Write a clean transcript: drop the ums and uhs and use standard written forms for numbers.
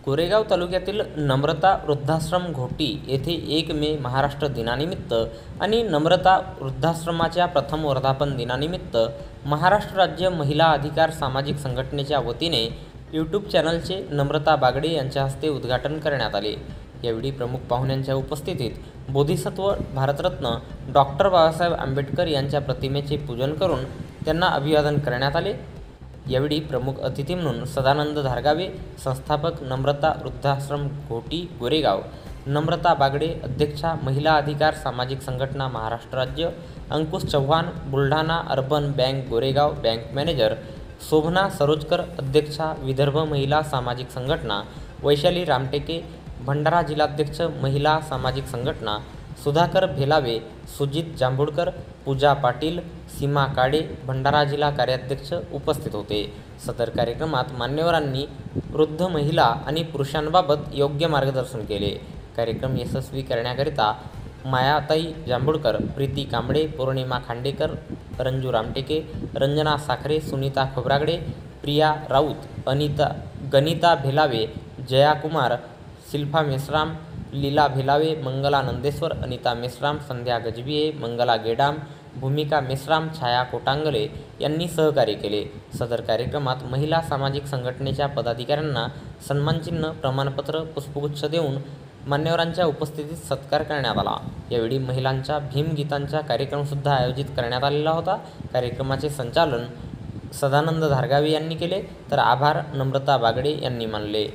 कोरेगाव तालुक्यातील नम्रता वृद्धाश्रम घोटी येथे 1 मे महाराष्ट्र दिनानिमित्त आणि नम्रता वृद्धाश्रमाच्या प्रथम वर्धापन दिनानिमित्त महाराष्ट्र राज्य महिला अधिकार सामाजिक संघटनेच्या वतीने यूट्यूब चॅनलचे नम्रता बागडे यांच्या हस्ते उद्घाटन करण्यात आले। यावेळी प्रमुख पाहुण्यांच्या उपस्थितीत बोधिसत्व भारतरत्न डॉक्टर बाबासाहेब आंबेडकर यांच्या प्रतिमेचे पूजन करून त्यांना अभिवादन करण्यात आले। यावेळी प्रमुख अतिथी म्हणून सदानंद धारगावे, संस्थापक नम्रता वृद्धाश्रम घोटी गोरेगाव, नम्रता बागडे, अध्यक्षा महिला अधिकार सामाजिक संघटना महाराष्ट्र राज्य, Ankush Chavan, Buldhana urban bank Goregaon bank manager, Shobhana Sarojkar, अध्यक्षा विदर्भ महिला सामाजिक संघटना, वैशाली रामटेके, भंडारा जिल्हाध्यक्ष महिला सामाजिक संघटना, सुधाकर भेलावे, सुजित जांभूळकर, पूजा पाटील, सीमा काळे, भंडारा जिल्हा कार्याध्यक्ष उपस्थित होते। सदर कार्यक्रमात मान्यवरांनी वृद्ध महिला आणि पुरुषांबाबत योग्य मार्गदर्शन केले। कार्यक्रम यशस्वी करण्याकरिता मायाताई जांभूळकर, प्रीती कांबळे, पौर्णिमा खांडेकर, रंजू रामटेके, रंजना साखरे, सुनीता खोब्रागडे, प्रिया राऊत, गणिता भेलावे, जया कुमार, शिल्पा मेश्राम, लीला भेलावे, मंगला नंदेश्वर, अनिता मेश्राम, संध्या गजबिये, मंगला गेडाम, भूमिका मेश्राम, छाया कोटांगले यांनी सहकार्य केले। सदर कार्यक्रमात महिला सामाजिक संघटनेच्या पदाधिकाऱ्यांना सन्मानचिन्ह, प्रमाणपत्र, पुष्पगुच्छ देऊन मान्यवरांच्या उपस्थितीत सत्कार करण्यात आला। यावेळी महिलांच्या भीमगीतांचा कार्यक्रमसुद्धा आयोजित करण्यात आलेला होता। कार्यक्रमाचे संचालन सदानंद धारगावे यांनी केले, तर आभार नम्रता बागडे यांनी मानले।